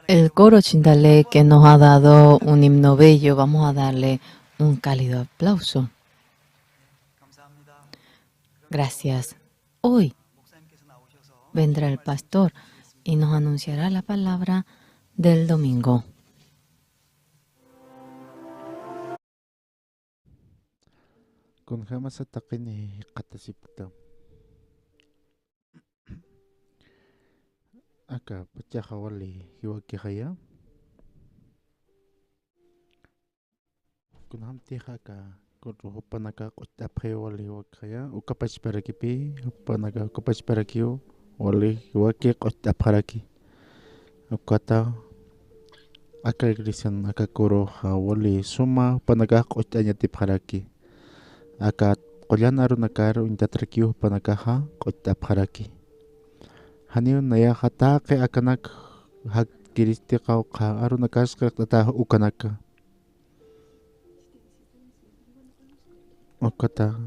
El coro Chindale que nos ha dado un himno bello, vamos a darle un cálido aplauso. Gracias. Hoy vendrá el pastor y nos anunciará la palabra del domingo. Con jamás ataquen qatasipta. Acá pachaja wali hiwakihaya. Con hamtiha acá con ropanaka qutaphe wali hiwakihaya. Ukapach parakipi upanaka ukapach parakio wali hiwaki qutapharaki. Ukata acá grisan acá koro wali suma upanaka qutanyatipharaki. Acá qollana runakar intatrakio upanakaha qutapharaki. Haniun naya hatake akanak hak kiristi kau ka aruna kaska tata ukanaka. Okata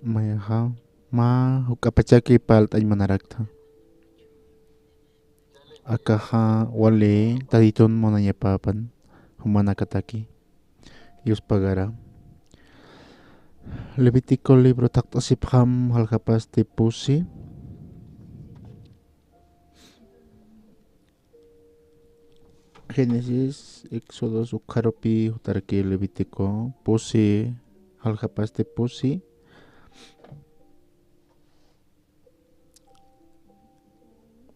maya ha ma hukapachaki palt ay manarakta. Akaha wale taditon monanya papan humanakataki. Yus pagara. Levitico libro taktasipham halkapas tipusi. Génesis, Éxodo, Ucaropi, Utarque, Levítico, Pusi, Aljapaste, Pusi.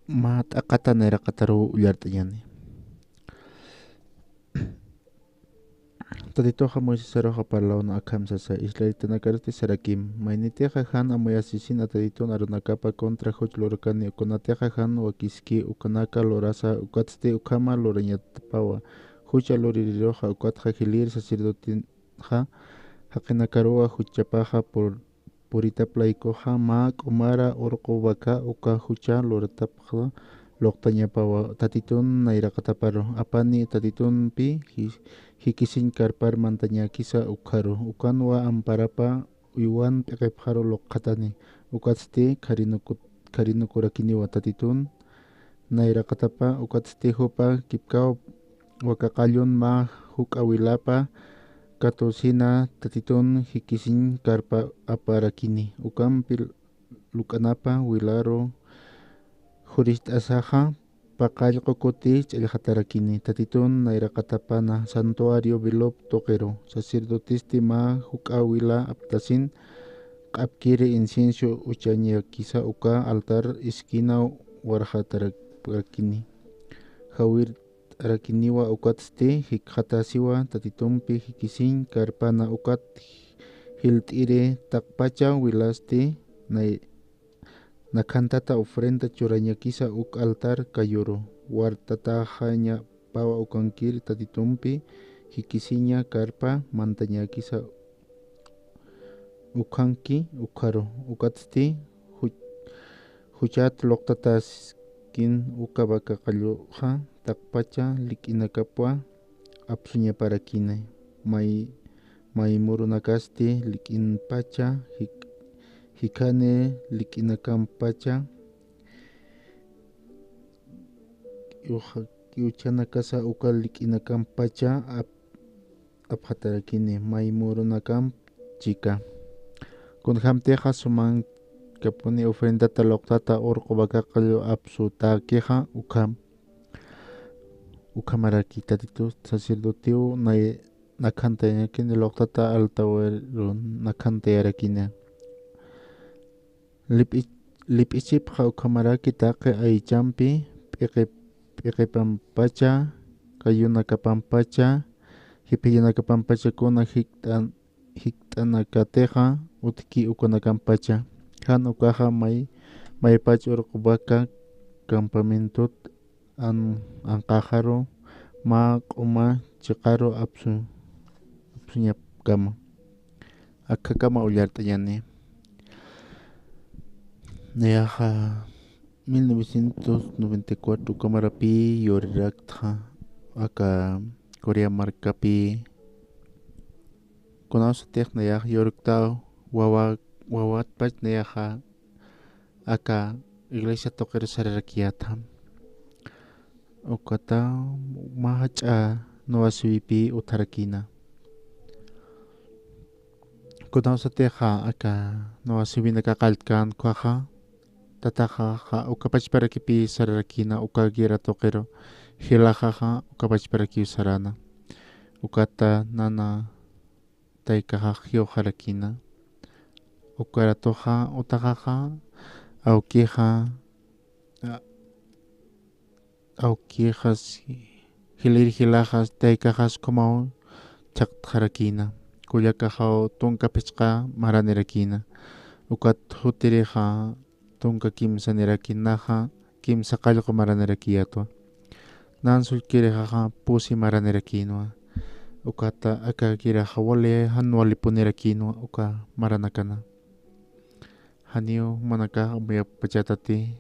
Mat akatan era kataru uyartayani. Tadito Moisés era japalaw na akam sa Israelita na karati sarakim. Mainiti han amoyasisin atadito narunakapa kontra hochlorokani ukonate han wakiski ukanaka lorasa ukatste ukama loranyatapawa. Hucha loriroja ukatja hilir sacerdotin ha hakinakaroa huchapaja purita plaikoja ma kumara orko baka uka hucha loratapja loktañapawa tatitun nairakataparo apani tatitun pi hikisin karpar mantaña kisa ukharu ukanwa amparapa uywan peqepjaro lokatani ukatste karinukurakiniwa tatitun nairakatapa ukatste hupa kipkao wakaqallun ma hukawilapa katosina tatitun hikisin karpa aparakini ukampil lukanapa wilaro jurist asaja pakallqo kuti ch'allqatarakini tatitun nairakatapana santuario bilop toqero sacerdotisti ma huk'awila aptasin q'apkiri incienso uchañakisa uka altar esquina warjatarakini hawir arakiniwa ukatste hikhatasiwa tatitumpi hikisin karpana ukat hilt'ire taqpacha wilaste nakantata ofrenda churañakisa uk altar kayuro wartatajaña pawa ukankir tatitumpi hikisiña karpa mantañakisa ukanki ukaro ukatsti huchat loktataskin ukabaka qalluja taqpacha lik'inakapwa apsuña parakina may murunakasti lik'inpacha hikane lik'inakampacha yuchanakasa uka lik'inakampacha apjatarakini may murunakam chika kunhamteja suman kapuni ofrendata loqtata orqo bakaqallu apsu takeja ukamaraki tatitu sacerdotiu nakantayarakini loqtata altawero nakantayarakina lip'ichipqa ukamaraki taqi aychampi p'iqipampacha kayunakapampacha hip'illanakapampachakuna hikt'anakateja utki ukunakampacha han ukaja maypach urqubaka campamentut anqajaru ma q'uma chiqaru apsuñapkama akakama ullart'ayani Neaja 1994 kamarapi yorirakta aka Korea markapi kunausatej neaj yorikta wawatpach neaja aka iglesia toqer sararakiata ukata mahacha nuasuipi utarakina kunao sa teja aka nuasubi nakakaltkan kuaja tataja ukapachparakipi sararakina ukagira toqero hilajaja ukapachparakiu sarana ukata nana taikaja hiojarakina ukaratoja utajaja auquijas hilirhilajas taikajas como chaqtjarakina kuyakajao tunka pichqa maranerakina ukat hutirija tunka kimsa nerakinaja kimsa qallqu maranerakiatwa nansulkirijaja pusi maranerakinwa ukata akakiraja wale hanwalipunerakinwa uka maranakana haniu manaka pachatati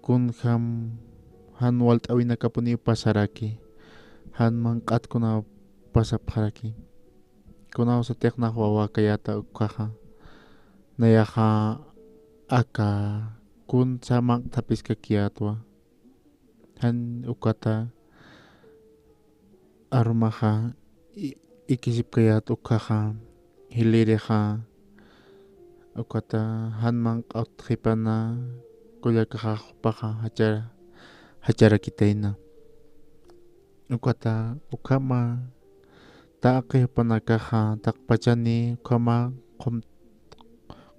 kunjam han walt'awina kapuni pasaraki han manq'atkuna pasapjaraki kunaw sa tiqnaq wawa kayata ukaja nayaja aka kun samaq tapiskakiyatwa han ukata armaja ikisipkayat ukaja hilirija ukata han manq'atqipana kuyakaja upaja hacharakitaina ukata ukama taqi panakaja taqpachani ukama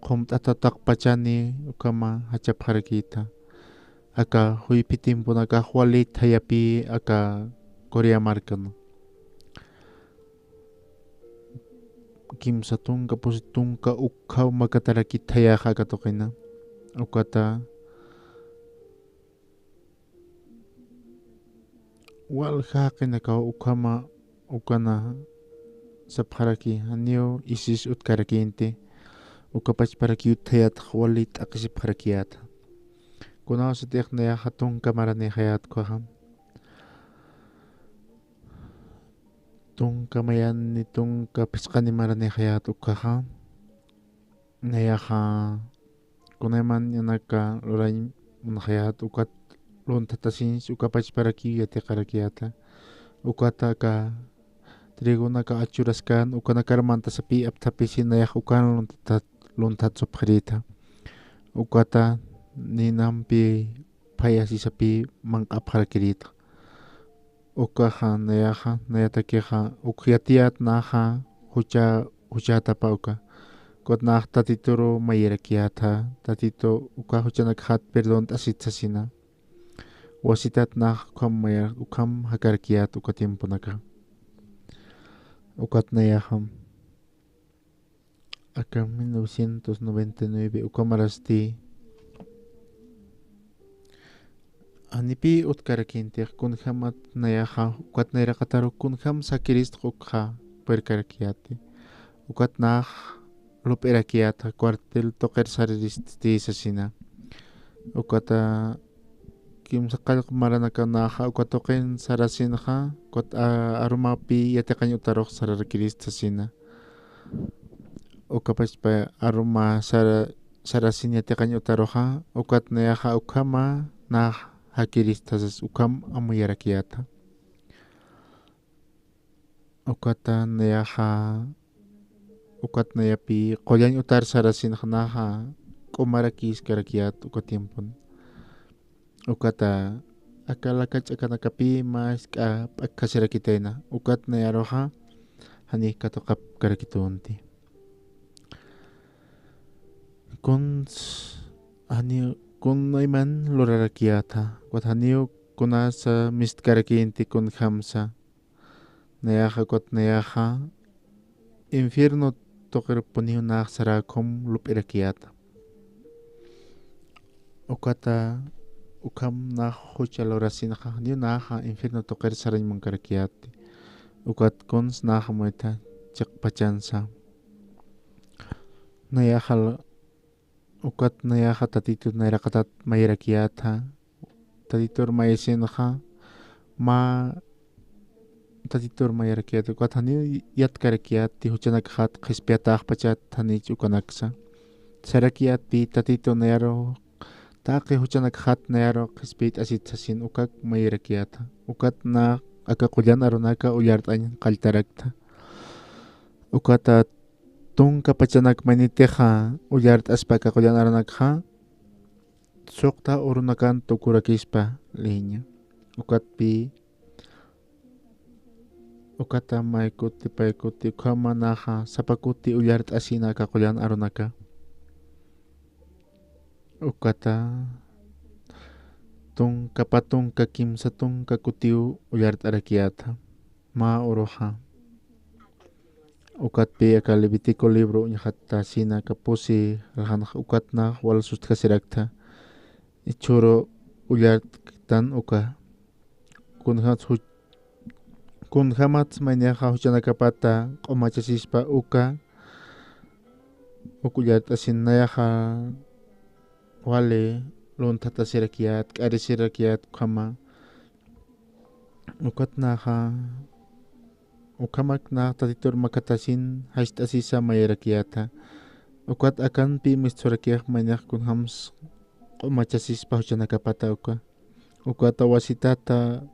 qumt'ata taqpachani ukama hachapjarakita aka huypitimpunaka walit hayapi aka Korea markano kimsa tunka pusi tunka ukhaw makatarakitayaja katoqina ukata walhaqinaka ukama ukana sapjaraki haniu isis utkarakinti ukapachparaki uthayat walit aqisipjarakiata kunaw sa tiqnayaja tunka maranejayat kuaja tunka mayani tunka pichqani maranejayat ukaja nayaja kunayman yanaka luray munajayat ukat luntatasins ukapachparaki yatiqarakiata ukata ka trigunaka achuraskan ukanakarmanta sapi aptapisin nayaj ukan luntatsupjarita ukata ninampi payasisapi manq'apjarakirita ukaja nayaja nayatakeja ukyatiat naja huchatapa uka kot naj tatitoro mayerakiata tatito uka huchanakjat perdón tasitsasina wasitat naj ukam mayar ukam hakarakiat uka tiemponaka ukat nayaja aka 1999 ukamarasti anipi utkarakintiq kunjamat nayaja ukat nayraqataru kunjam sakiristq ukja puerkarakiati ukat naj lup'irakiata cuartel toqer saririst'isasina ukata kimsa qallq maranaka naja ukatoqin sarasinja kot arumapi yatiqañ utaruq sararkiristasina ukapachpa aruma sarasin yatiqañ utaruja ukat nayaja ukama naj hakiristasas ukam amuyarakiata ukata nayaja ukat nayapi qollañ utar sarasinja naja k'umarakisqarakiat uka tiempon ukata akalakach akanakapi mas p'akasirakitaina ukat nayaroja hani katoqap karakitunti hani kunayman lurarakiata wat haniu kunasa mistkarakinti kunjamsa nayaja kot nayaja infierno toqer puniu naj sarakum lup'irakiata ukata ukam naj huchalorasinaja haniu naja infierno toqer sarañ mankarakiati ukat kuns naja mueta chiqpachansa nayaja ukat nayaja tatito nayraqatat mayarakiata tatitor mayasinja tatitor mayarakiata ukat haniu yatkarakiati huchanakjat qispiatajpachat hanich ukanaksa sarakiatpi tatito nayaro Taqi huchanak hat nayaro qispit asitsasin ukak mayrakiata. Ukat na akakullan arunaka uyartañ qaltarakta. Ukata tunka pachanak maniteja uyart aspaka kullan arunakha. Sokta urunakan tukurakispa linya. Ukatpi ukata maikuti paikuti kamanaha sapakuti uyart asina kakullan arunaka. Ukata tunka patunka kimsa tunka kutiu uyart arakiata ma uroha. Ukatpi aka Levítico libro uñahatta sina kapusi alhan ukatna wal sustkasirakta ichuro uyart tan uka kun hamat mañaja huchanakapata q'umachasispa uka ukuyart asin nayaja wale luntata sirakiat k'ari sirakiat kama ukatnaja ukamakna tatitur makatasin hastasisa mayarakiata ukat akanpi misturakiak mañaj kun hams q'umachasispa huchanakapata ukata wasitata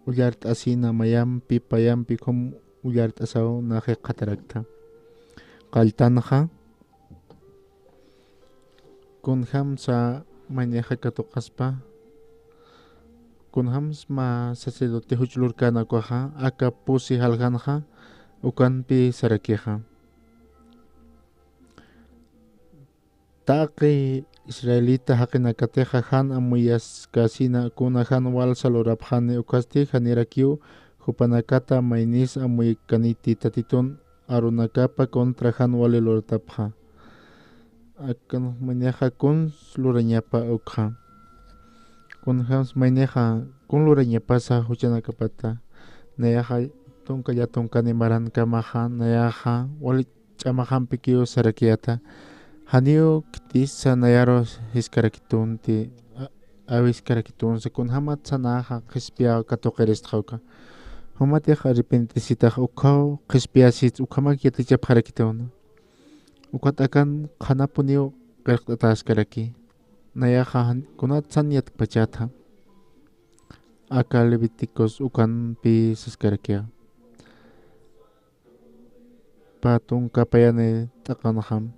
uyart asina mayampi payampi kom uyart asaw naje qatarakta qaltanja kun hamsa mañaja katuqaspa kun hams ma sacerdote huchulurkana kuaja aka pusi halganja ukanpi sarakiaja taqi israelita haqinakateja han amuyas kasina kuna han wal salurabjani ukasti hanirakiu hupanakata mainis amuy kaniti tatitun arunakapa kontra han wale lortapja akan mañaja kun lurañapa ukja kun hams mañaja kun lurañapasa huchanakapata nayaja tunka ya tunkani maran kamaja nayaja wali chamajanpi kiu sarakiata haniu kitisa nayaro hiskarakitunti awiskarakitunsa kun hamat sanaja qispia katuqiristqawka humatiqa arrepentisitaqa uqaw qispiasit uqamak yatachapqarakituna uqatakan qhanapuniu qirqtaskaraki nayaja kunat sanyat pachata aka Levíticos ukanpi saskarakia patun kapayane taqanaham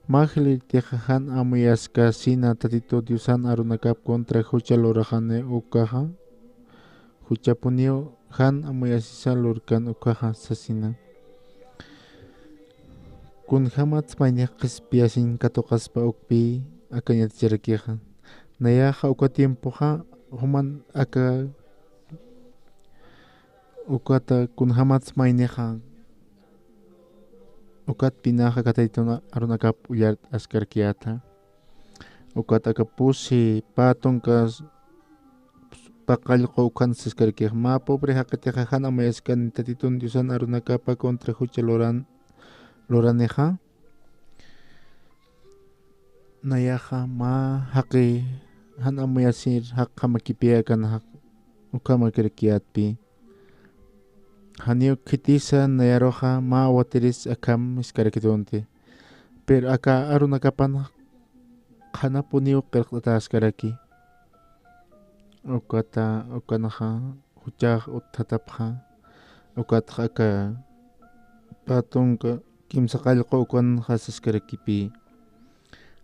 Mahli tiajahan amuyaska sina tatito diusan arunakap kontra hucha lorajane ukaja huchapunio han amuyasisa lurkan ukaja sasina kun hamat maña qispiasin katuqaspa ukpi akanyat charakijan nayaja uka tiempoja human aka ukata kun hamat mañaja ukat pinaja kataytuna arunakap uyart askarkiata ukat akapusi patunkas paqallqo ukan saskarkiq ma pobre haqatiqa hana mayaskan tatitun diusan arunakapa kontra hucha loraneja nayaja ma haqi hana mayasir haqqa makipia kan haq ukama kirkiatpi Haniu kitisa nayaroja ma watiris akam iskarakitunti. Pero aka arunakapan hanapuniu qirqtaskaraki. Ukata ukanaja huchaj utatapja. Ukatja aka patunka kimsa qallqa ukan hasaskarakipi.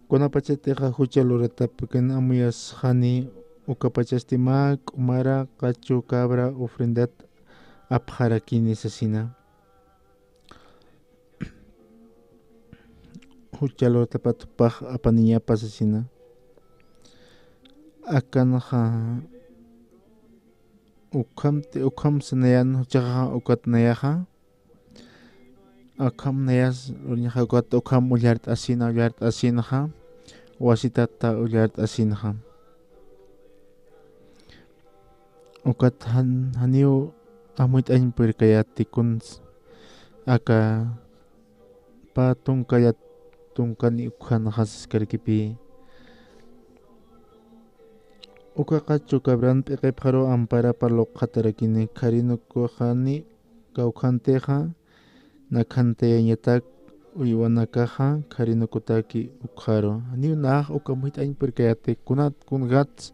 Kunapachatija hucha luratapakan amuyas hani ukapachastima kumara qachu cabra ofrendat apharakini sasina huchalo tapatupaj apaniñapa sasina akanaja ukham sanayan huchaja ukat nayaja akham nayas uñaja ukat ukham ullart asinaja wasitata ullart asinaja ukat haniu amuit añ perkayati kun aka patun kayat tungkani ukhan hasaskarkipi uka qachu kabran peqepjaro ampara parlo qatarakini karinu kuhani kaukanteja nakhante yatak uywanakaja karinukutaki ukjaro ni naj ukamuitañ perkayate kunat kungats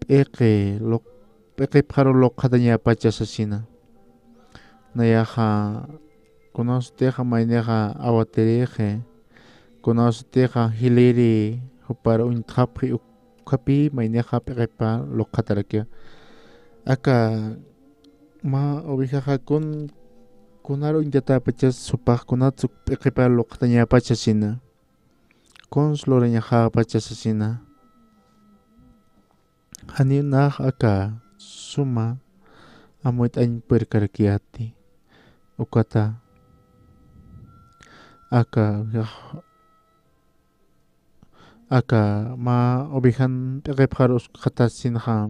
p'eqe pjaro loqjataña pachasasina nayaja kunasteja mayneja awatereje kunasteja hiliri para untjapji ukjapi mayneja p'eqepa loqjatarakia aka ma ovejaja kunaro intata pachas supaj kunatsu p'eqepa loqjataña pachasina konsloreñaja pachasasina hani naj aka suma amuitañ perkarakiati ukata aka ma ovejan p'eqepjar usqatasinja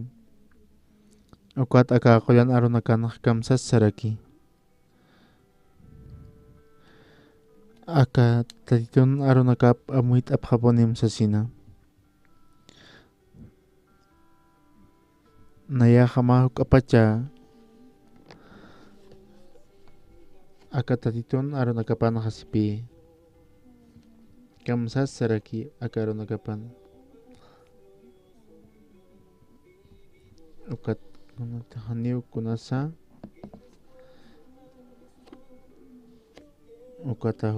ukat aka qoyan arunakanaj kamsasaraki aka tatitun arunakap amuit apjaponim sasina nayaja ma ukapacha aka tatitun arunakapan hasipi kamsasaraki aka arunakapan ukat haniu kunasa ukata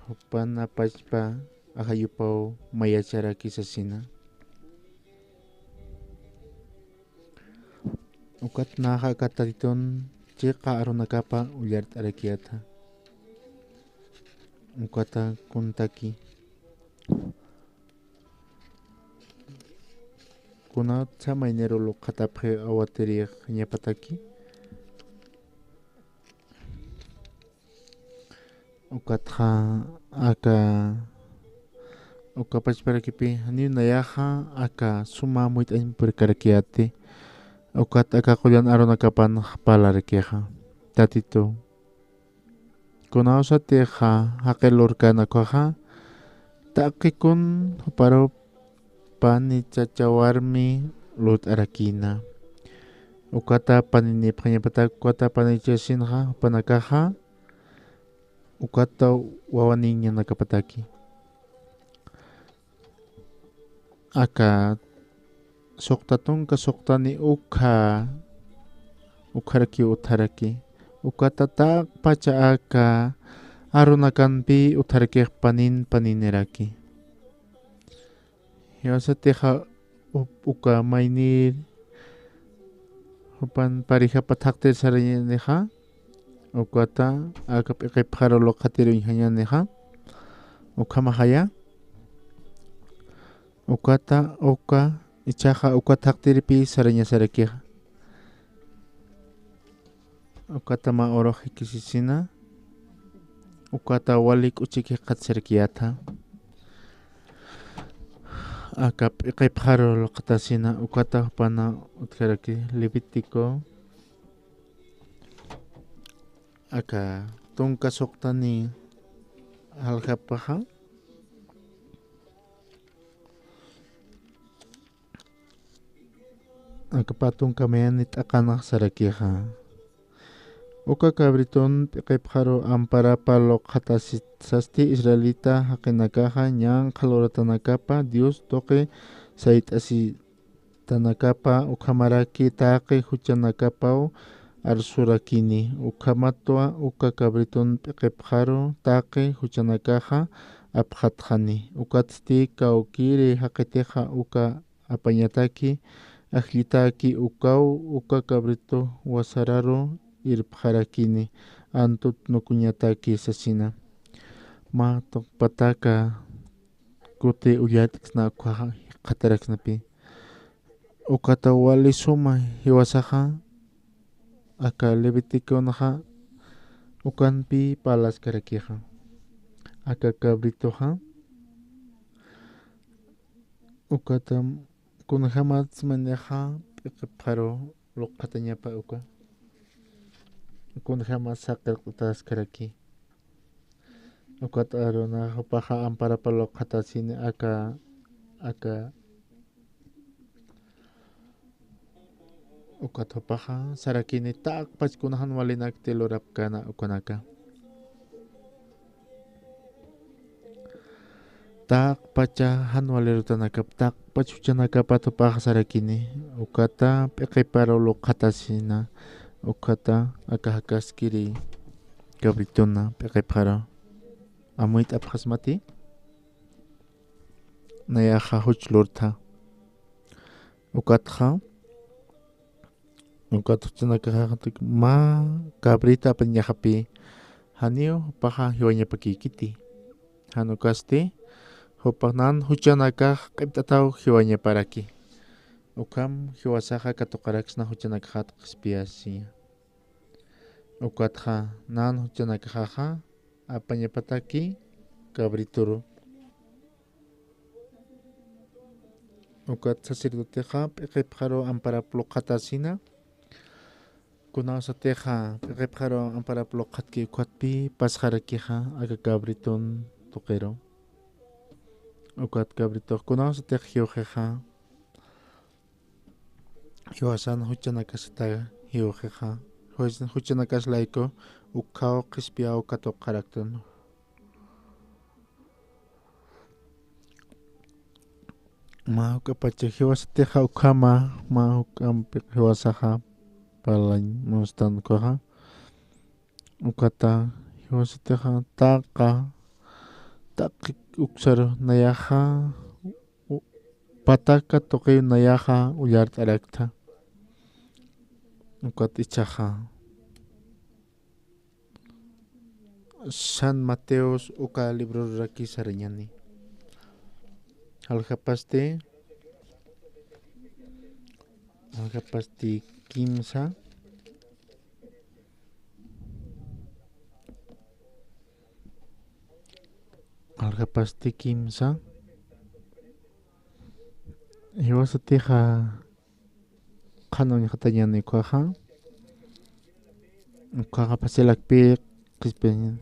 hupana pachpa ajayupau mayacharaki sasina ukat naja aka tatitun chiqa arunakapa ullart'arakiata ukata kuntaki kunat samaynero loqjatapje awateriej ñapataki ukatja aka ukapachparakipi ni nayaja aka suma muitañ perkarakiati ukat aka qoyan arunakapan palarakiaja tatito kunawsateja haqelurkanakuaja ta'qikun paro pani chachawarmi lut'arakina ukata paninipqañapata ukata panichasinja panakaja ukata wawa niñanakapataki aka suqtatunka suqtani ukjaraki utjaraki ukata tak pacha aka arunakanpi utjarakej panineraki yawasateja uka maynir hupan parijapa thaqtir sarañaneja ukata aka p'eqepjaro loqjatiruñjañaneja ukhamajaya ukata uka ichaja uka thaqtirpi sarañasarakiej ukata ma oroji kisisina ukata walik uchiki qatsarkiyata aka p'eqepjaro loqtasina ukata hupana utjaraki Levítico aka tunka suqtani aljapaja aka patunka mayanit aqanaq sarakieja uka cabritun p'eqepjaro amparapa loqjatasasti israelita haqinakaja ñan qhaluratanankapa Dios toqe sayt'asitanakapa ukhamaraki taqi huchanakapaw arsurakini ukhamatwa uka cabritun p'eqepjaro taqi huchanakaja apqatqani ukatsti kawkiri haqiteja uka apañataki ajllitaki ukaw uka cabrito wasararo irpqarakini antut nukuñataki sasina ma pataka kuti uyat'isna qhataraknapi ukata wali suma hiwasaja aka Levíticonaja ukanpi palaskarakiqa aka cabritoja ukata kunhamatz maneja p'eqepjaro loqjatañapa uka kunhamas saqirqtaskaraki ukata aruna hupaja amparapa loqjatasini aka ukata hupaja sarakini tak pachkunahan walinak tilurapkana ukanaka Tak pacha hanwalerutanakap tak pachuchanakapa tupaqsarakini ukata p'iqiparo luqatasina ukata akahakaskiri kabrituna p'iqiparo amuit apqasmati nayaqa huchlurta ukatqa ukatuchanakaqa ma kabrita apañajapi haniu paja hiwañapakikiti hanukasti Hopagnan huchanakaq q'ipt'ataw hiwañaparaki ukam hiwasaqa katuqaraksna huchanakaqta q'ispiasi ukatqa nan huchanakaqqa apañapataki kabrituru ukat sacerdoteqa p'iqipqaro amparapluqatasina kunawsateqa p'iqipqaro amparapluqatki ukatpi pasqarakiqa aka kabritun tuqiro ukat cabrito kunaw sa tek hiujeja hiwasan huchanakasita hiujeja huchanakas laiko ukaw qispiaw kato karakton ma ukapacha hiwasateja ukama ma ukam hiwasaja palañ mustan koja ukata hiwasateja taqa taqi uksaro nayaja pataka toqi nayaja uyar t'arakta ukat ichaja San Mateos uka libro raki sarañani alhapasti kimsa alhapasti kimsa hiwasateja qhanuñ qatañani kuaja ukaqa pasilakpi qispeña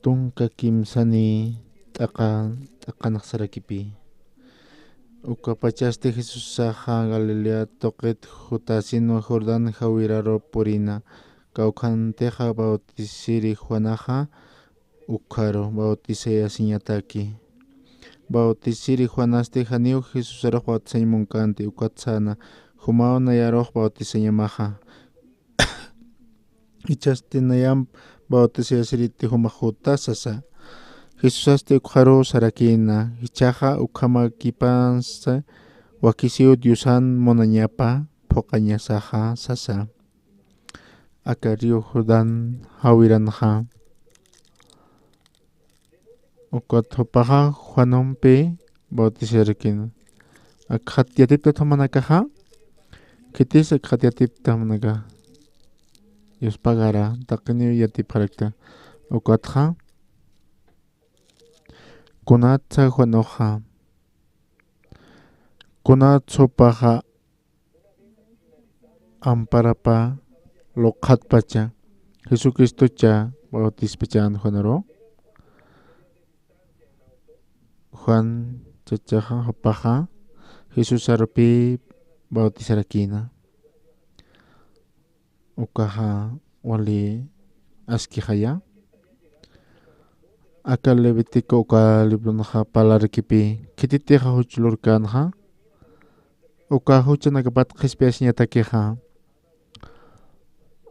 tunka kimsani t'aqanaq sarakipi uka pachasti Jesusaqa Galilea toqit Jutasino Jordán hawiraro purina kawqanteqa bautisiri Juanaqa ukaro bautisayasiñataki bautisiri Juanasti haniu Jesusaroq bautisañamunkanti ukatsana humao nayaroq bautisañamaqa ichasti nayam bautisayasiriti humaq Jutasasa Jesusasti ukharu sarakina ichaqa ukhama kipansa wakisiu Diosan monañapa phoqañasaqa sasa aka río Jordán hawiranaqa ukat hopaqa Juanonpi bautisarikina akhatiyatipta thamanakaqa kitis akhatiyatipta manaka Dios pagara taqini yatipharakta ukatqa kunatsa Juanoqa kunatsupaqa amparapa luqhatpacha Jesucristocha bautispachan Juanaro Juan chachaqa hapaqa Jesusarupi bautisarakina ukaqa wali askihaya aka Levítico uka libronaqa palarikipi kititiqa huchulurkanqa uka huchanakapat q'ispiasñatakiqa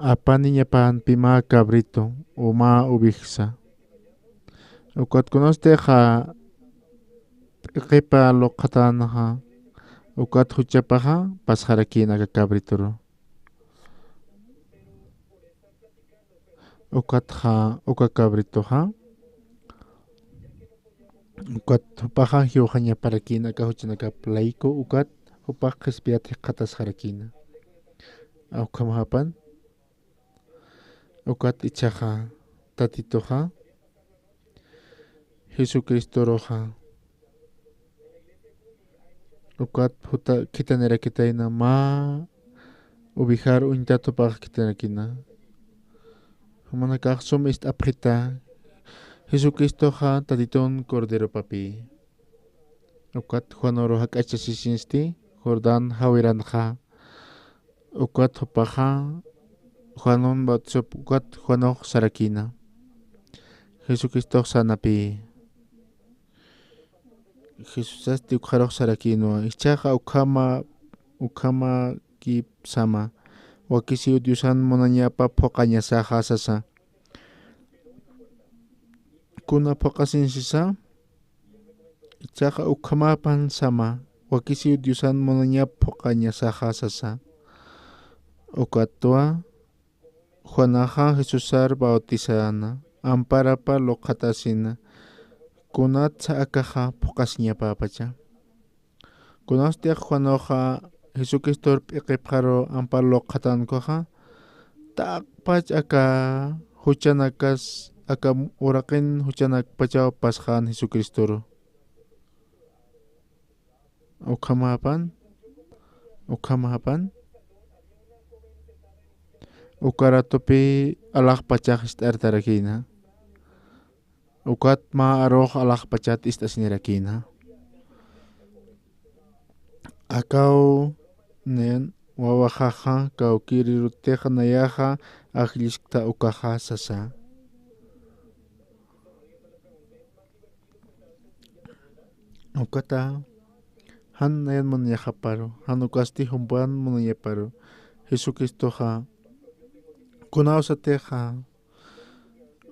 apaniñapanpi ma cabrito o ma ubijsa ukatkunasteqa p'iqipa luqatanaqa ukat huchapaqa pasqarakina aka cabritoro ukatqa uka cabritoqa ukat hupaqa hiwañaparakina aka huchanakap laiko ukat hupaq q'ispiati qatasqarakina awqamahapan ukat ichaqa tatitoqa Jesucristoroqa ukat huta kitanerakitayna ma ubijar uñtatupaq kitarakina humanakaq sumist apqita Jesucristoqa tatiton cordero papi ukat Juanoro hak'achasisisti Jordán hawiranqa ukat hupaqa Juanon bautizop ukat Juanoq sarakina Jesucristo sanapi Jesus ti ukharok sarakino ichaqa ukama ki sama wakisi utyusan monanyapa phoqañasaqa sasa kuna phoqasin sisa ichaqa ukamapan sama wakisi utyusan monanya phoqañasaqa sasa ukatua Juanaja Jesusar bautizana amparapa loqatasina kunatsa akaja phoqasñapa pacha kunastiaq Juanoja Jesucristo p'iqipqaro ampar loqatankoja taqpach aka huchanakas aka uraqin huchanak pachaw pasqan Jesucristo ukamapan ukaratopi alaq pachaq ist'artarakina ukat ma aroj alaq pachat istasnirakina akaw nen wawajaja kawkirirutiqa nayaja ajllishta ukaja sasa ukata han nayan munayajaparo han ukasti humpuan munayaparo Jesucristoja kunawsateja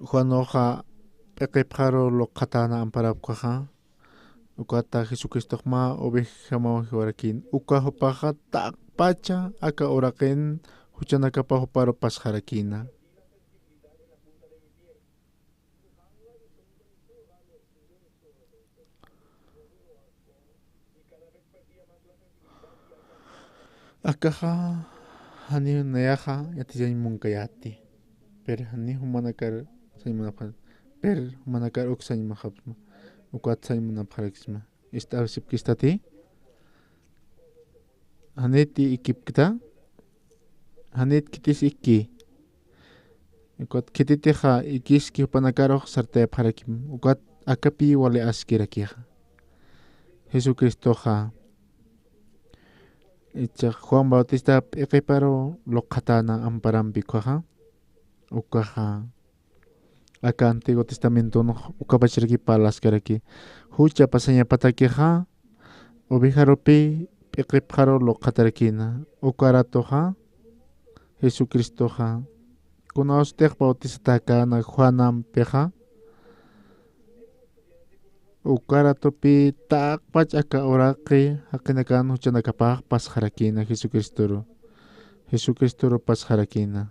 Juanoja p'iqipqaro loqatana amparapkaja ukata Jesucristo ma oveja warakin uka hupaqa taqpacha aka uraqin huchanakapa huparo pasqarakina akaja hani nayaja yatillañ munkayati per hani humanakar saymanapaq per humanakar uksañmajapma ukat saymanapaqarisma istasipkistati haneti ikipkita hanet kitis ikki ukat kititeja ikiski hupanakaroq sartayapqarakim ukat akapi wali askirakiqa Jesucristoja ichaq Juan Bautista p'iqiparo loqatana amparampikuqa ukaja aka Antiguo Testamento ukapachiriki palaskaraki hucha pasañapatakiqa ovejaropi p'iqipqaro loqatarakina ukaratoja Jesucristoja kunawstiq bautizataka Juanampiqa ukaratopi taqpach aka uraqi haqinakan huchanakapaq pasqarakina Jesucristo pasqarakina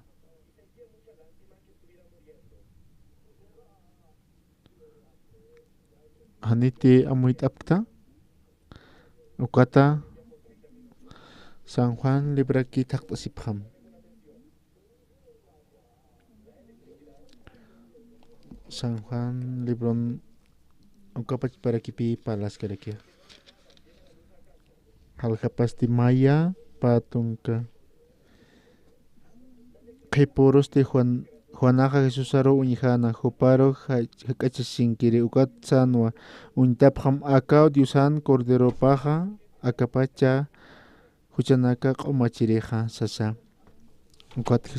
haniti amuit'apta ukata San Juan libraki taqtasipqam San Juan libron ukapach parakipi palaskaraki halkapasti maya patunka qhipurusti Juanaja Jesusaro uñijana huparo hak'achisinkiri ukat sanwa uñitapqam akaw diusan corderopaja akapacha huchanaka q'umachiriqa sasa ukat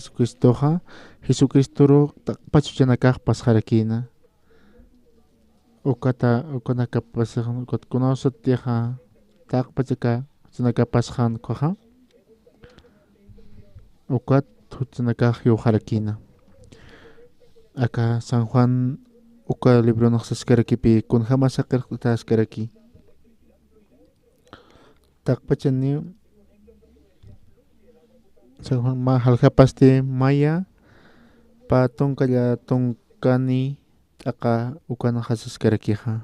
Jesucristoro taqpach huchanakaq pasqarakina ukanaka pasaqan ukat kunawsatiqa taqpachaka huchanaka pasqan qaja ukat huchanakaq yuqarakina aka San Juan uka libro naqsaskaraki kunjama saqirqtaskaraki taqpachani San Juan ma halkapasti maya patunkalla tunkani t'aqa ukana hasaskarakiqa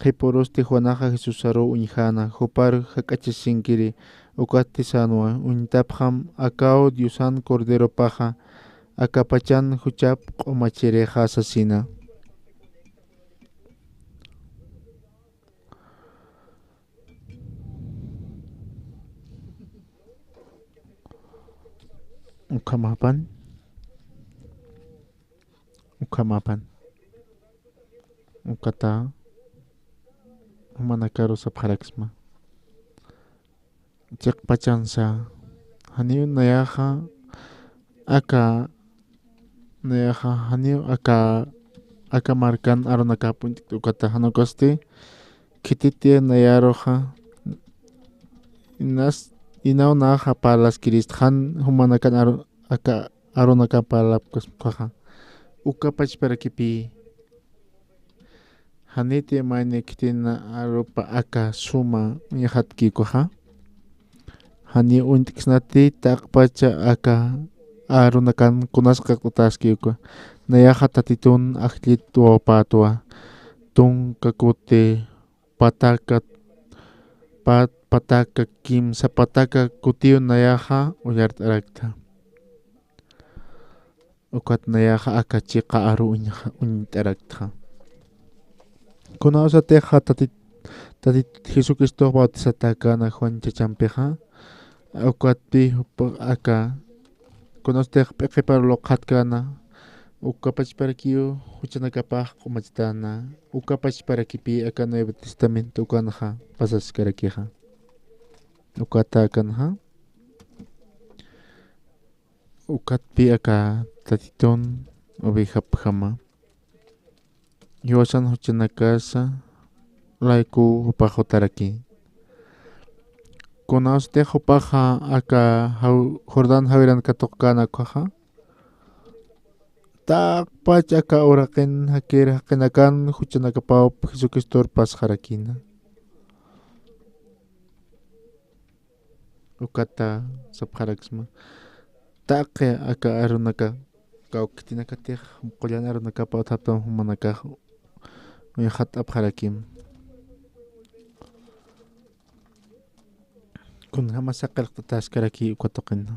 qhipurusti Juanaja Jesusaro uñijana hupar hak'achisinkiri ukati sanwa uñitapqam akaw diusan corderopaja akapachan huchap q'umachiriqa sasina ukamapan ukata manakaro sapqaraksma chiqpachansa hani nayaqa aka nayaqa hani aka aka markan arunakapun ukata hanokosti kititia nayaroja inas inauna hapalas kirist han humanakan aka arunakapalapkas kaja ukapach para kipi haniti maine kitina arupa aka suma yahatki koja hani untiksnati takpacha aka arunakan kunasqa kutaski ko nayaja tatitun aklit tuopatua tun kakuti pataka pataka kim sapataka kutiu nayaja uyartarakta ukat nayaja aka chiqa aru uñitarakta kunausa teja tatit Jesucristo bautizataka na Juan chachampeja ukat pi aka kunaste p'eqiparo loqhatkana ukapach para kiyo huchanakapaj q'umachitana ukapach para kipi aka Nuevo Testamento ukanaja pasaskarakiqa ukata kanaja ukatpi aka tatitun ovejapjama yosan huchanakasa laiku hupajotaraki kunaste hupaja aka Jordan Javiran katokana kaja takpach aka oraqen hakera kenakan huchanakapao Jesucristo pasjarakina ukata sapjaraksma taqe aka arunaka kawkitinakatej qollan arunakapa utaptan humanaka uyajat apjarakim kun hamasaqalqtataskaraki ukatoqina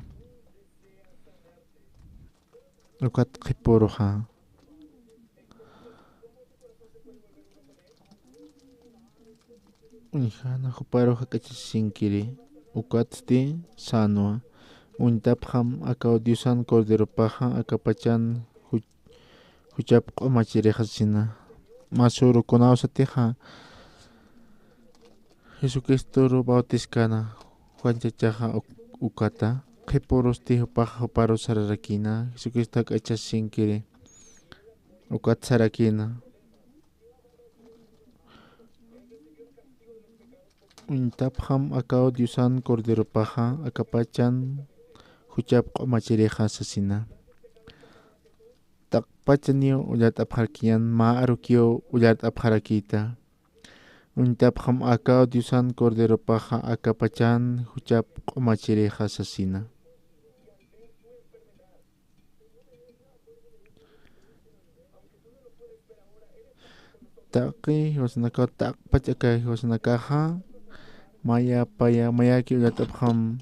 ukat qhipuruja unijana huparuja kachisinkiri ukatsti sanua untapjam aka Diosan corderopaja aka pachan huchap q'umachirijasina masuru kunawsateja Jesucristo bautizkana Juan chachaja ukata qhipurusti hupaja huparu sararakina Jesucristo k'achasinkiri ukat sarakina untapjam aka Diosan corderopaja aka pachan huchap q'umachirijasasina takpachaniyo ullat apjarkiyan ma arukiyo ullat apjarakita untapjam aka Diosan corderopaja aka pachan huchap q'umachirijasasina taqi hiwasanaka takpach aka hiwasanakaja maya paya mayaki ullatapjam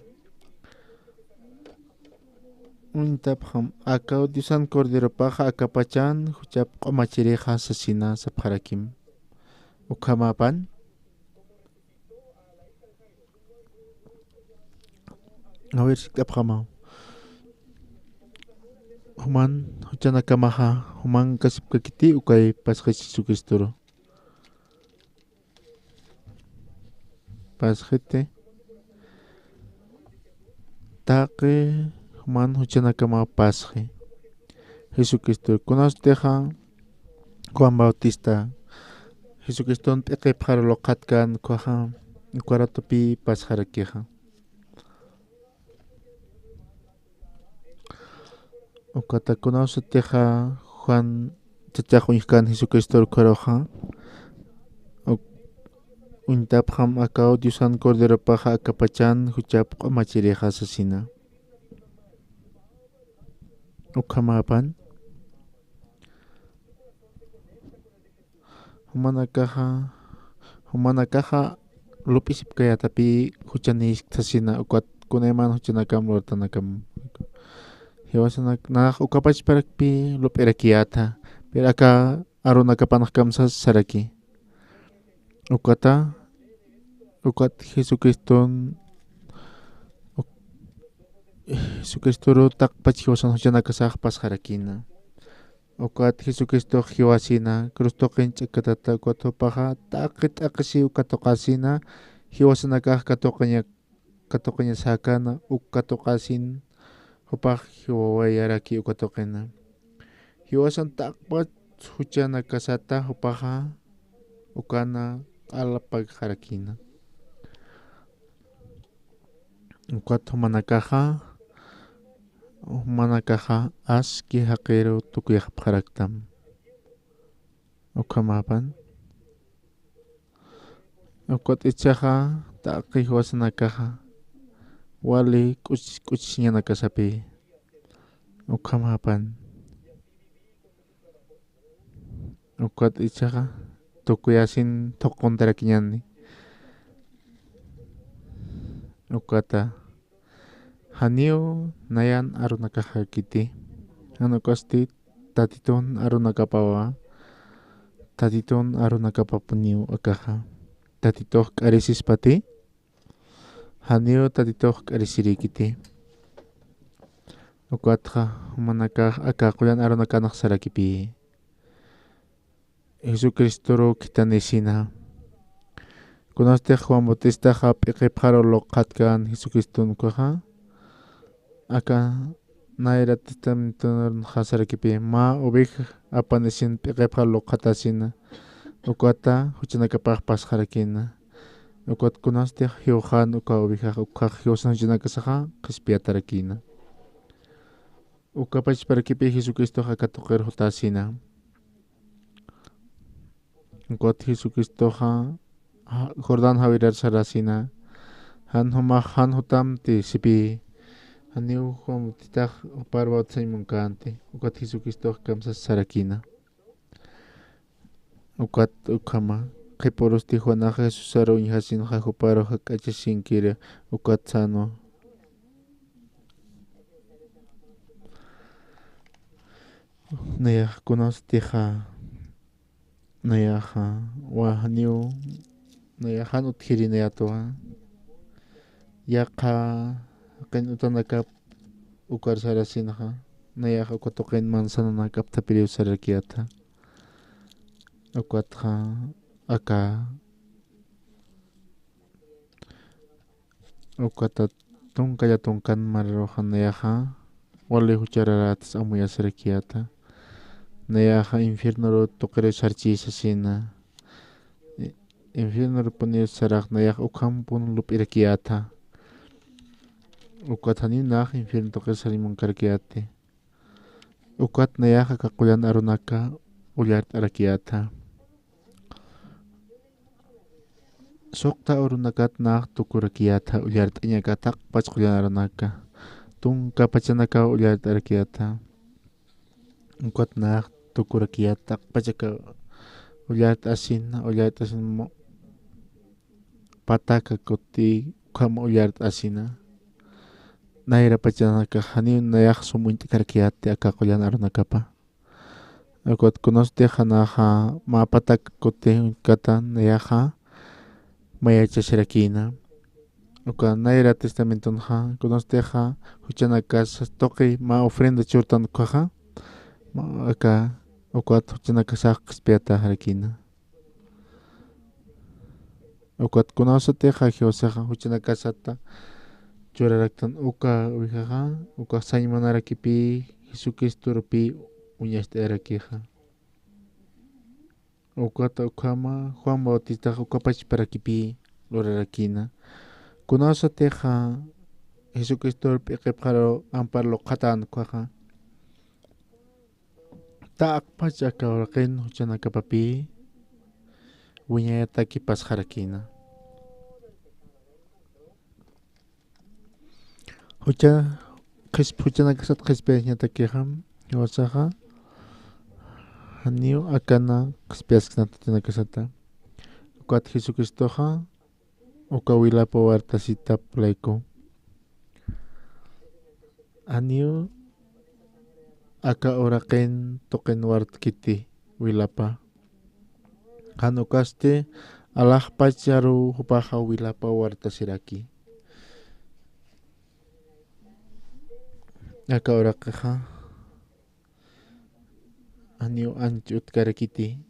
untapjam aka Diosan corderopaja aka pachan huchap q'umachirijasasina sapjarakim ukamapan a ver si tapjama human huchanakamaja human kasipkakiti ukay pasqa Jesucristoro pasqete taqi human huchanakama pasqe Jesucristo kunasteja Juan Bautista Jesucriston p'eqipjar loqhatkan kuaja ukwaratopi pasjarakiqa ukata kunawsateja Juan chachaq uñijkan Jesucristo ukwaroja untapjam aka Diosan corderopaja aka pachan huchap q'umachirijasasina ukamapan humanakaja lupisipkayatapi huchanisqtasina ukat kuneman huchanakam lurtanakam hiwasanak naj ukapachparakpi lup'irakiyata pero aka arunakapanajkam saraki ukata ukat Jesucristoro takpach hiwasan huchanakasaj pasjarakina ukat Jesucristo hiwasina crustoqin ch'akatata ukat hupaja taqi t'aqisi ukatoqasina hiwasanakaj katoqiña sakana ukatoqasin hupaj hiwawayaraki ukatoqina hiwasan takpach huchana kasata upaja ukana alapag harakina. Ukat manakaja aski haqero tukuyaq pharaktam. Ukamapan. Ukat ichaja taqi wasanakaja wali kuchñana kasapi. Ukamapan. Ukat ichaja tukuyasin tokontarakiñani. Ukata Hanio nayan arunakaja kiti. Hanukasti tatiton arunakapawa. Tatiton arunakapapuniu akaja. Tatitoh karisis pati. Hanio tatitoh karisiri kiti. Ukatja manakaj akakuyan arunakanak sarakipi. Jesucristo kitanisina. Conoste Juan Bautista paro lokatkan Jesucristo nukwaja. Acá naira testamento hasarakipi ma oveja apanesin peqepa lokatasina. Ukata huchanakapaj pasharakina. Ukat conoste Johan uka oveja uka Josan huchanakasaja kispiatarakina. Ukapach parakipi Jesucristo hakatoker hotasina. Ukat Jesucristo Jordan Javier Sarasina. Han hutam ti sipi. Aniu Juan Bautista parwa Simon Kante. Ukat Jesucristo kamsa sarakina. Ukat ukama. Kiporos ti Juana Jesus aro inhasin hajuparo hakachasin kira. Ukat sano. Naya kunos tiha. Naya wahaniu. Naya hanut hiri naya toa. Yaka ken utanakap ukar sarasinaha naya ukatoken mansananakap tapiriu sarakiata ukatha aka ukata tunkaya tunkan marrohan nayaha wale huchararat amuya sarakiata nayaha infierno tokere sarchisasina infierno ponir sarak nayah ukampun lupirakiata Ukat hanin nach infierno toke salimon karkiate. Ukat nayaha kakuyan arunaka ulyart arakiata. Sokta arunakat nach tukurakiata ulyart anyakatak pachkuyan arunaka. Tungka pachanaka ulyart arakiata. Ukat nach tukurakiatak pachaka ulyart asin mo. Pataka koti kama ulyart asina. Naira pachanaka hani nayak sumunti karkiate akakuyan arunakapa. Ukot konoste hanaha mapatak kote kata nayaha mayacha shirakina. Uka naira testamenton ha konoste ha huchanakas toki ma ofrenda churtan kwaha. Aka ukot huchanakas spiata harakina. Ukot konoste ha hiosaha huchanakasata. Churaraktan uka uijaja uka sañmanarakipi Jesucristo rupi uñaste arakija. Ukata ukama Juan Bautista ukapach parakipi lorarakina. Kunosa teja Jesucristo rupi keparo amparlo katan kwaja. Taak pachaka oraken huchanakapapi uñayataki pasharakina. Huchanakasat kispiasñatakijam wasaja haniu akana kispiasknatatinakasata ukat Jesucristoja ukawilapo wartasita playko haniu aka oraken token wartkiti wilapa hanukaste alah pacharu hupaja wilapa wartasiraki Aka orakaja aniu anchut karakiti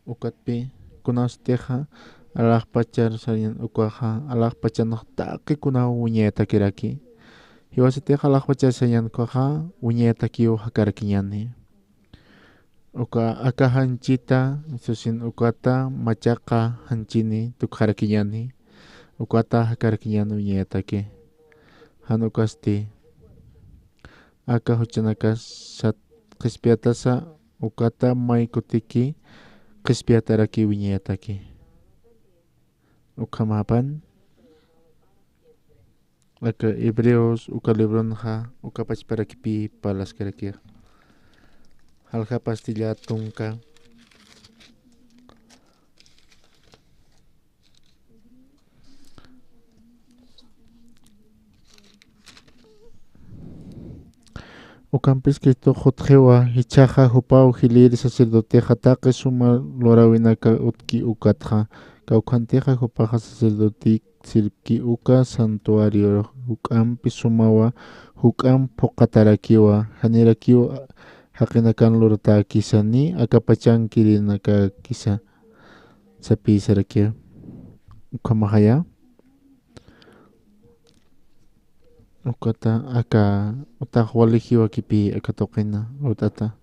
ukatpi kunasteja alah pachar sarian ukaja alah pachanok taki kuna uñeta kiraki hiwasateja alah pachar sarian ukaja uñeta kiu hakarakiñani uka aka hanchita susin ukata machaka hanchini tukharakiñani ukata hakarakiñani uñayataki hanukasti aka huchanakas sat qispiatasa ukata may kutiki qispiataraki uñayataki ukamapan aka hebreos uka libronja uka pachparakipi palaskaraki halja pastilla tunka ukampis Cristo jotjewa hichaja jupau hilir sacerdoteja taqe suma lorawinaka utki ukatja kaukanteja jupaja sacerdotik sirki uka santuario hukampi sumawa hukam pokatarakiwa hanirakiwa haqinakan lurta kisa ni akapachan kirinaka kisa sapi sarakia ukamahaya ukata aka utak walihiwa kipi akatokena utata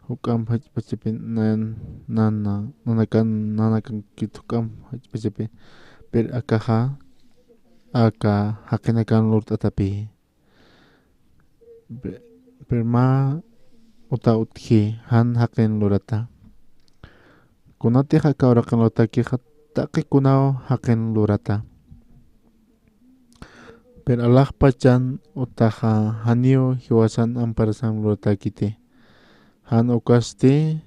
hukam pachipin nanakan kitukam pachipi per akaha aka haqinakan lurtatapi per ma uta utji han haqin lurata kunati haka orakan lurtaki hataki kunao haqin lurata per alah pachan utaha hanio hiwasan amparasan lurtakite han ukasti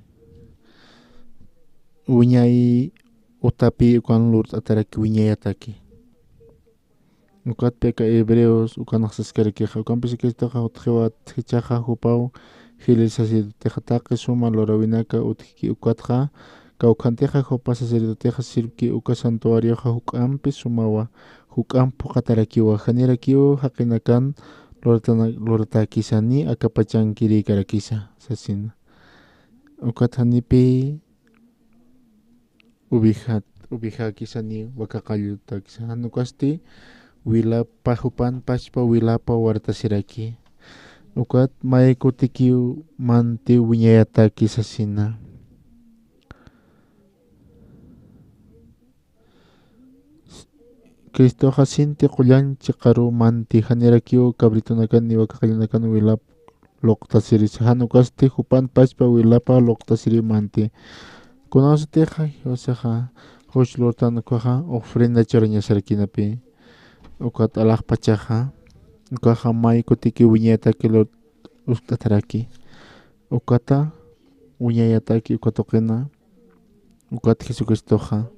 uñay utapi ukan lurtataraki uñayataki ukat peka hebreos ukanaqsaskaraki ukanpis Cristoqa utjiwat hichaqa hupau hilir sacerdoteja taqi suma lorawinaka utjiki ukatqa kawqanteja hupa sacerdoteja sirki uka santuarioja hukampi sumawa hukam pokatarakiwa hanirakiwa haqinakan lurtakisani akapachan kirikarakisa sasina ukat hanipi ubija kisani wakaqallutakisa hanukasti wilapa hupan pachpa wilapa wartasiraki ukat may kutiki manti uñayataki sasina Cristo jacinti qullanchi qaru manti hanirakiu kabritunakan ni wakaqallunakan wilap loqtasiri hanukasti hupan pachpa wilapa loqtasiri manti kunawsatiqa hiwasaqa hush lurtanukuqa ofrenda churañasarkinapi ukat alaq pachaqa ukaqa may kutiki uñayataki lurtataraki ukata uñayataki ukatuqina ukat Jesucristoqa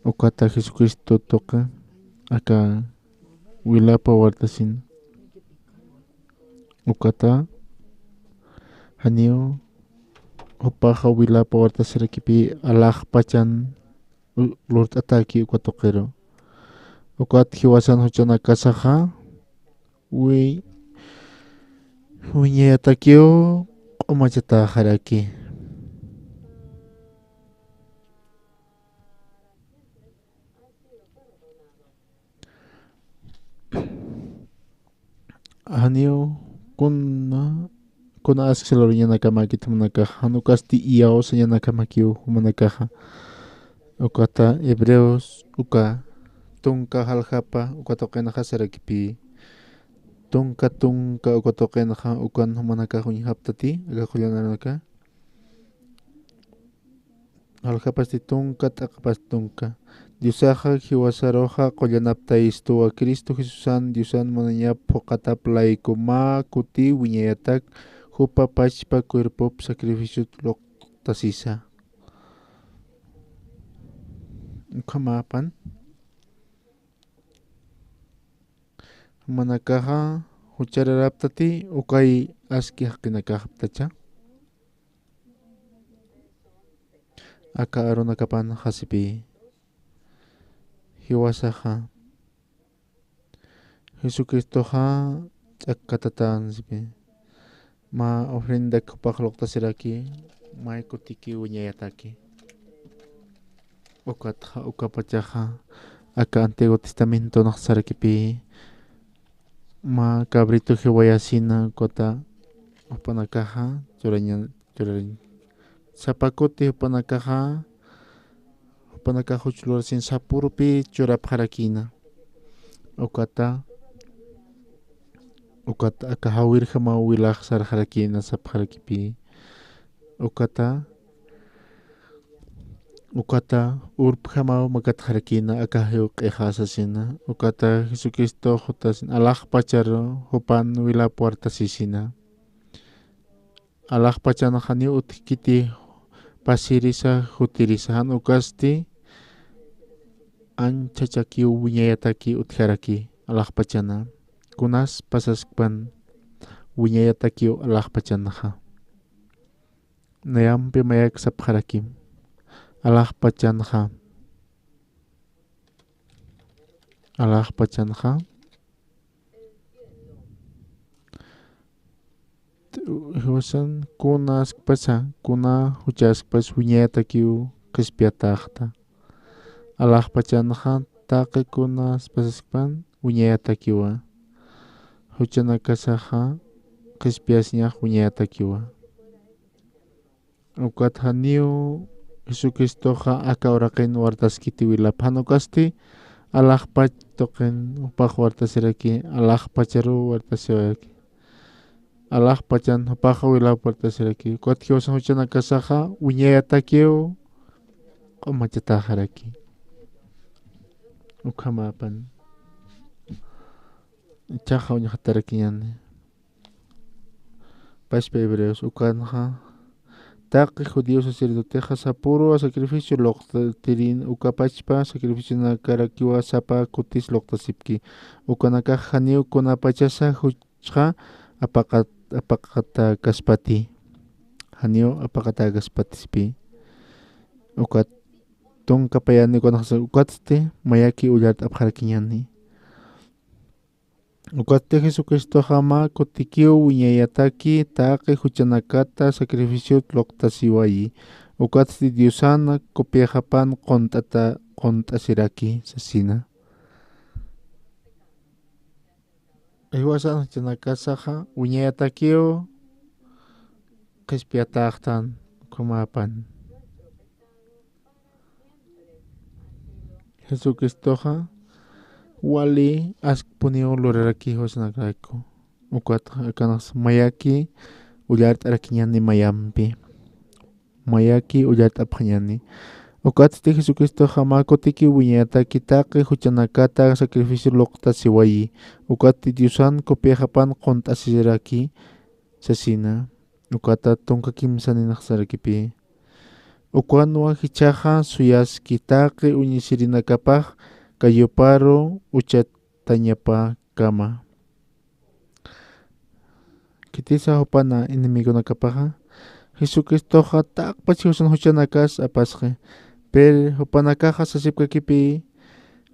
ukata Jesucristo toka aka wilapa wartasin ukata hanio upaja wilapa wartasirakipi alaq pachan lurtataki ukatuqiro ukat hiwasan huchanakasaqa uñayatakiu q'umachata haraki hanio kuna asqsilor ñanakamakita manakaja hanukasti iyaosa ñanakamakiu manakaja ukata hebreos uka tunka haljapa ukatoqenaqa sarakipi tunka ukatoqenaqa ukan manakaja uñihaptati agaqullaranaka haljapasti tunka t'aqapas tunka Diosaqa hiwasaroqa qullanapta istuwa Cristo Jesusan Diosan manaña phuqataplayku ma kuti wiñayatak hupa pachpa cuerpop sacrificio loqtasisa ukamapan manakaqa huchararaptati ukay aski haqinakaqtacha aka arunakapan hasipi hiwasaqa Jesucristoqa ch'akatatansipi ma ofrenda kupaq loqtasiraki may kutiki uñayataki ukatqa ukapachaqa aka Antiguo Testamento naqsarakipi ma cabrito hiwayasina kota upanakaqa churarin sapakuti hupanakaja huch'lurasin sapurupi churapharakina ukata akahawirjama wilaj sarjarakina sapjarakipi ukata urpjama makatjarakina akahyu q'ijasasina ukata Jesucristo jutasin alajpacharo jupan wila puertasisina alajpachana jani utkiti pasirisa jutirisa ukasti ancha chakiu wiñayataki utjaraki alajpachana kunas pasaskpan wiñayatakiu alajpachanaja nayampi mayak sapjarakim alajpachanaja Husan kunas pasa kuna huchaspas wiñayatakiu qispiatajta alajpachanaja taqi kunas pasaskpan wiñayatakiwa huchanakasaja qispiasñaj wiñayatakiwa ukat haniu Jesucristoja akauraqin wartaskiti wilapjan ukasti alajpach toqin upaj wartasiraki alajpacharu wartasiraki alajpachan upaja wilap wartasiraki ukatkiwasan huchanakasaja wiñayatakiu q'umachatajaraki ukamapan chaja uñajatarakiñani pashpa hebreos ukanaja taqi judío sacerdoteja sapuro sacrificio loqtirin ukapachpa sacrificio nakarakiwa sapa kutis loqtasipki ukanaka janiu kunapachasa huchqa apaqata kaspati janiu apaqata kaspatispi ukat tunkapayani kunajasa ukatste mayaki ullat apjarakiñani ukatte Jesucristo jama kutikiu wiñayataki taqi huchanakata sacrificio loqtasiwayi ukatsti diosana kopiajapan qontasiraki sasina iwasan huchanakasaja wiñayatakiu qispiatajtan kumapan Jesucristoja wali askpuniu luraraki hosnagrayku ukat akanas mayaki ullat arakiñani mayampi mayaki ullat apjañani ukatsti Jesucristo jama kutiki wiñayataki taqi huchanakata sacrificio loqtasiwayi ukati diosan kopiajapan qontasiraki sasina ukata tunkakimsaninaqsarakipi ukwanwa hichaja suyaski taqi uñisirinakapaj kayuparo uchatañapa kama kitisa hupana inimigunakapaja Jesucristoja taqpachi huchanakas apasqe per hupanakaja sasipkakipi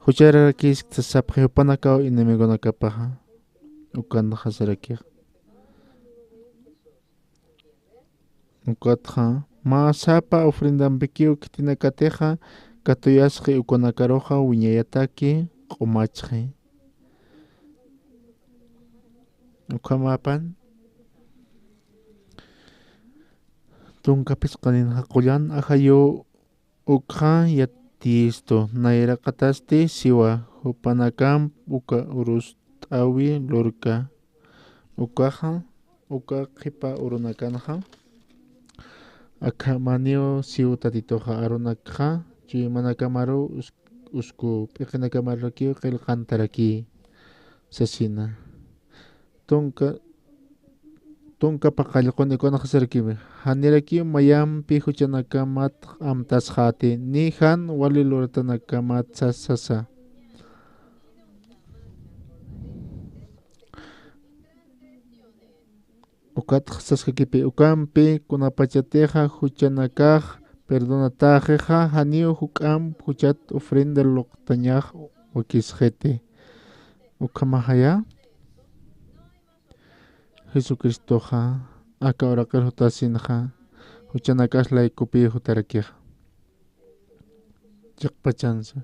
hucharakis sasapje hupanakaw inimigunakapaja ukanaja sarakij ukatja ma sapa ofrendampikiu kitinakateja katuyasqi ukunakaroja wiñayataki q'umachqi ukamapan tunkapis qaninqa qullan ajayu ukja yatisto nayraqatasti siwa hupanakam uka urus t'awi lurka ukaja uka qipa urunakanja akhamaniu siu tatitoja arunakja chimanakamaru usku p'iqinakamaraki qillqantaraki sasina tunka paqallquni kunajasarkipi haniraki mayampi huchanakamat amtasqati ni han wali luratanakamat sasa ukat saskakipi ukampi kunapachateja huchanakaj perdonatajeja haniu hukam huchat ofrenda loqtañaj wakisjete ukamajaya Jesucristoja akauraqir hutasinja huchanakaslay hutarakij chaqpachansa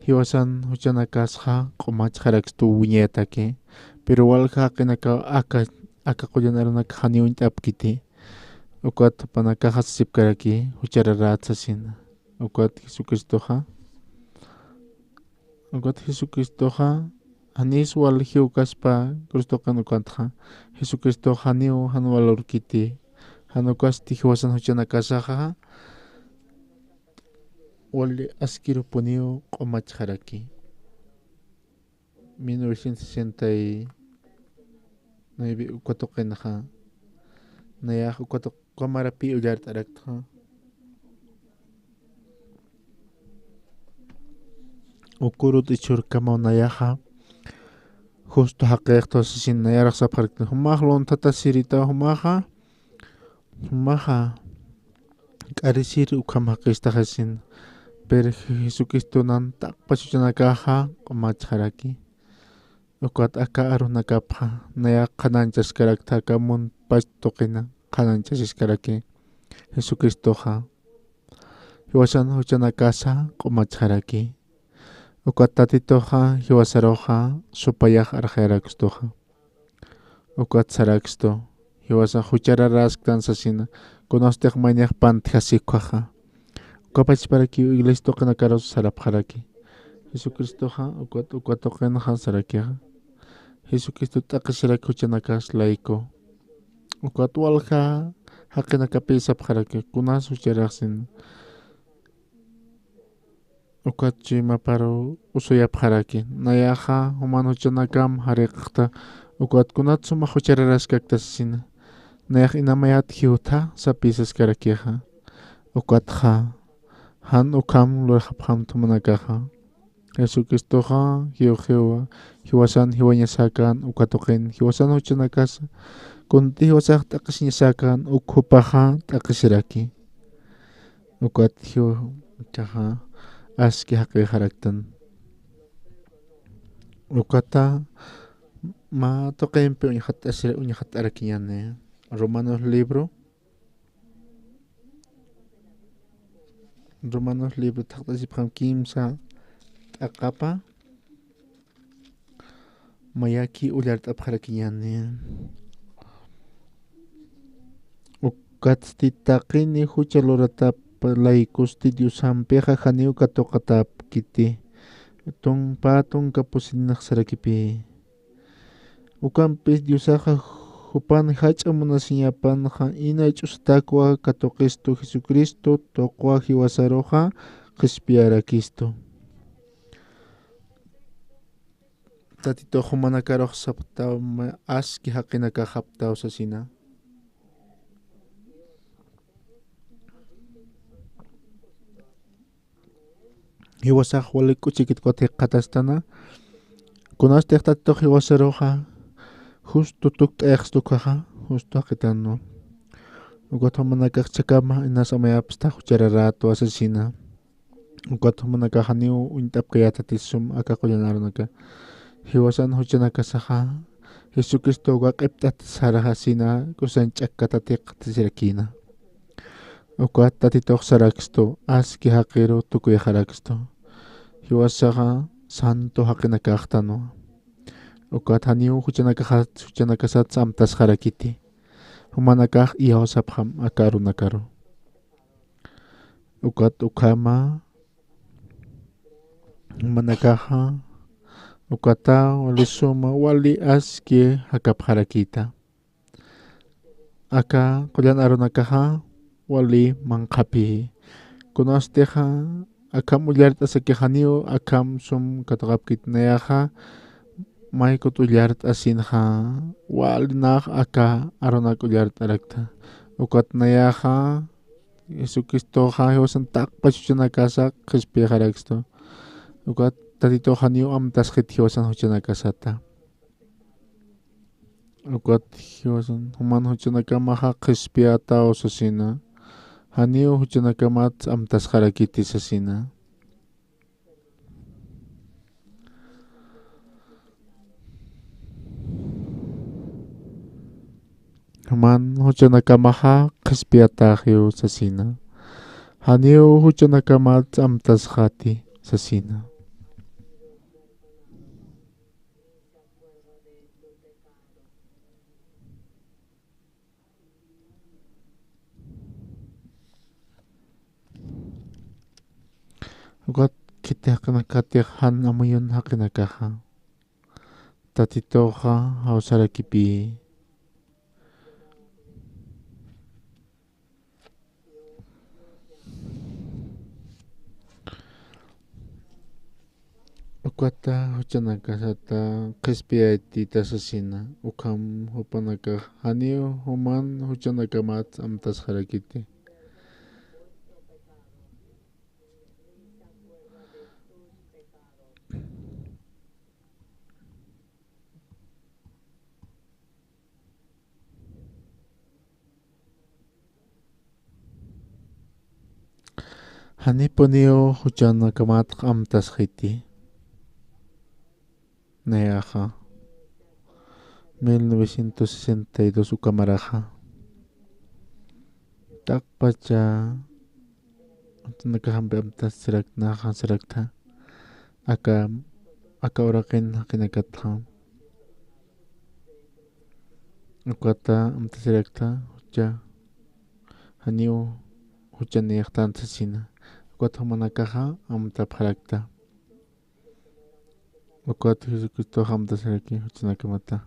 hiwasan huchanakasja q'umachjaraqstu wiñayataki pero walja qinaka aka qullanarunak haniu int'apkiti ukat panakaja sipkaraki huchararat sasina ukat Jesucristoja anis wal hiukaspa Cristokan ukantja Jesucristo haniu hanwalurkiti hanukas tijuasan huchanakasaja wali askirupuniu q'umachjaraki 1969 ukatoqinaja nayaj ukato qamarapi ullart'araktja ukurut ichurkama nayaja justo haqiqto sin nayaraq sapjarkta humaj lontata sirita humaja k'arisir ukama haqishtaja sin pero Jesucristo nan taqpa chuchanakaja q'umachjaraki ukat aka arunakapja naya qananchaskaraqta kamun pastuqina qananchasiskaraki Jesucristoja hiwasan huchanakasa q'umachjaraki ukat tatitoja hiwasaroja supayaj arjayarakustoja ukat saraksto hiwasa huchararasqtan sasina kunastiq mañaj pantijasikuaja ukapachparaki iglesitoqina karos sarapjaraki Jesucristoja ukatoqinaja sarakiaja Jesucristo t'aqishiraki huchanakas laico ukat walja haqinakapi sapjaraki kunas hucharaqsin ukat chimaparo usuyapjaraki nayaja human huchanakam hariqaqta ukat kunat sumaq huchararasqakta sasina nayaj inamayat hiuta sapisasqarakiaja ukatja han ukam lurajapjam tumanakaja Jesucristoja hiwasan hiwañasakan ukatoqin hiwasan huchanakasa kunti hiwasaq t'aqishñasakan ukhupaja t'aqishiraki ukat hiwachaja aski haqiqaraqtan ukata ma toqinpi uñajat'arakiñani Romanos libro taqtasipjam kimsa t'aqapa mayaki ullart'apqarakiñani ukatstitaqini hucha luratapa laikusti Diosampiqa haniu katoqatapkiti tumpa tunka pusinaq sarakipi ukanpis Diosaqa hupan hach'amunasiñapanja inay ch'ustakua katoqisto Jesucristo toqua hiwasaroja qhispiyarakisto tatito humanakaroq saptaw aski haqinaka haptaw sasina hiwasaq wali k'uchikitkuatiq qatastana kunastiq tatito hiwasaroja justo tukt'ayaqstukaja justo haqitano ukat humanakaq chakama inas amayapis huchararato asasina ukat humanakaq haniu uñit'apkayatatisum aka qullanarunaka hiwasan huchanakasaja Jesucristo waq'ipt'atis haraja sina kusan ch'akkatatiq tisirakina ukat tatitoq saraksto aski haqiru tukuyaqaraqsto hiwasaqa santo haqinakaqtano ukat haniu huchanakasat amtasqarakiti humanakaq iyawsapjam akarunakaru ukat ukama humanakaqa ukata wali suma wali aski hakapqarakita aka qullan arunakaqa wali manqapi kunastiqa akam ullart'asaki haniu akam sum kataqapkit nayaqa maykut ullart'asinqa walinaq aka arunak ullart'arakta ukat nayaqa Jesucristoqa hiwasan taqpa chuchanakasaq qhispiyaqaraqsto ukat tatito haniu amtasqit hiwasan huchanakasata ukat hiwasan human huchanakamaqa qhispiyataw sasina haniu huchanakamat amtasqarakiti sasina human huchanakamaqa qhispiyataqiu sasina haniu huchanakamat amtasqati sasina ukat kitiakna katiakhan amuyun hakinakaha tatitoha hausarakipi ukata huchanaka sata qispiayti tasasina ukam hupanaka haniu human huchanaka mat amtas harakiti hani ponio huchanaka mat amtas hiti neaja 1962 ukamaraja takpacha nakahambe amtas siraknaja sirakta aka orakin hakinakatja ukata amtas sirakta hucha haniu huchaniaqtan sasina ukata humanakaja amta pharakta ukata Jesucristo amtas siraki huchanakamata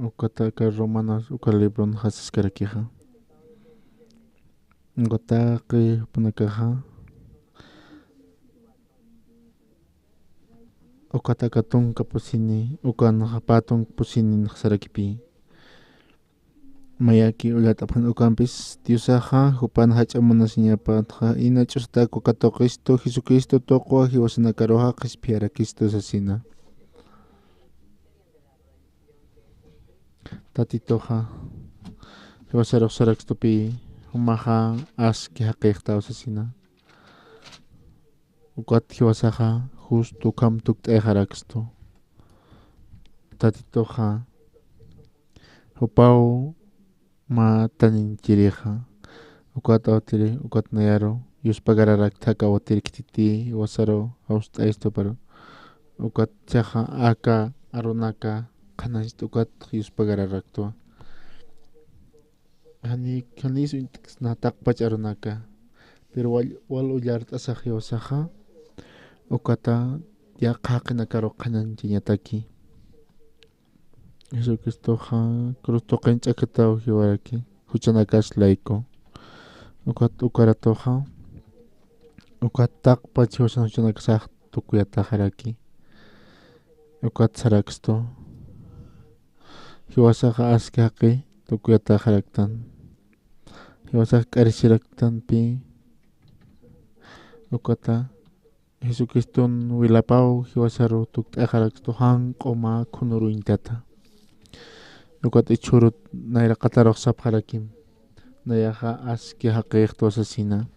ukata ka romanos uka libro hasas karakija ukata ki hupanakaja ukata katun kapusini ukan hapatun pusini nasarakipi mayaki ulataphan ukampis Diosaja hupan hach'amuna siñapatja inach'usta kukato Cristo Jesucristo toqua hiwasanakaroja qispiara Cristo sasina tatitoja hiwasaroq sarakstupi humaja aski haqiqta sasina ukat hiwasaja justo kamtuk t'ejaraksto tatitoja hupau ma taninchirija ukat awtiri ukat nayaro yuspagararak thaka awtiri kititi hiwasaro aust'aysto paro ukat chaja aka arunaka qhanachista ukat yuspagararaktua hanisu intiqsna taqpach arunaka pero wal ullar t'asaq hiwasaja ukata yaqhaqinakaroq qhananchiñataki Jesucristoja cruz toqinch'akataw hiwaraki huchanakaslayku ukat ukaratoja ukat taqpach hiwasan huchanakasaq tukuyatajaraki ukat saraksto hiwasaqa aski haqi tukuyatajaraktan hiwasaqa k'arishiraktanpi ukata Jesucriston wilapaw hiwasaru tukt'ajaraksto hanq'uma khunuruyntata ukat ichurut nayra qataroq sapjarakim nayaja aski haqiqto sasina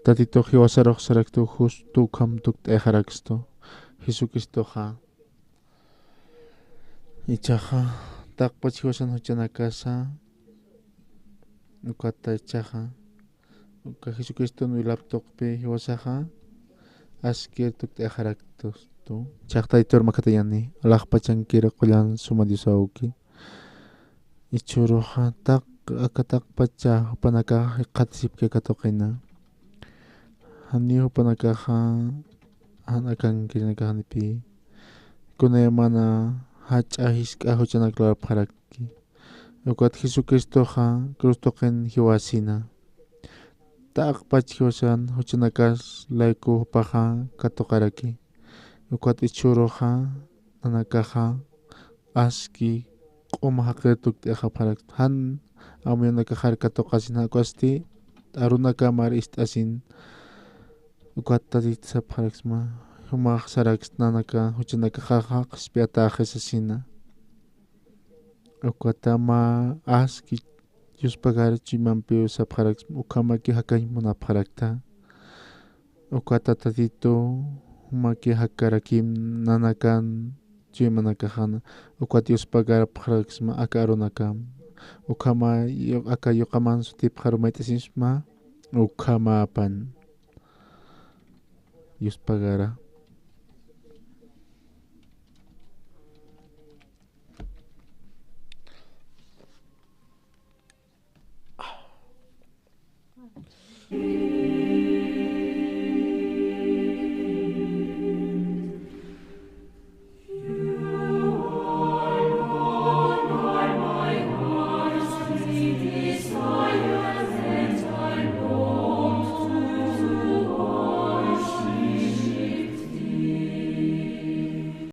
tatito hiwasaroq sarakto justo kam tukt'ajaraksto Jesucristoja ichaja taqpach hiwasan huchanakasa ukata ichaja uka Jesucriston wilaptoqpi hiwasaja aski tukt'ajaraktosto chaqtaytor makatayani alaqpachankira qullan suma Diosawki ichuruja aka taqpacha hupanaka qatisipka katoqina hani hupanakaja hanakankirinakajanipi kunay mana hach'a hisk'a huchanaklaro pharaki ukat Jesucristoja cruz toqin hiwasina taqpach hiwasan huchanakas layku hupaja katoqaraki ukat ichuruja nanakaja aski q'uma haqi tukt'aja pharak han amuyunakajar katoqasin hakuasti arunaka mar ist'asin ukat tatita pharakma humaq saraks nanaka huchanakajaja qispiataja sasina ukata ma aski Diospagar chimampi sapjaraks ukamaki hakay munapharakta ukata tatito humaki hakarakim nanakan chimanakajana ukat Diospagar pharaksma aka arunakam ukama aka yuqaman sutipharumaytasisma ukamapan Diospagara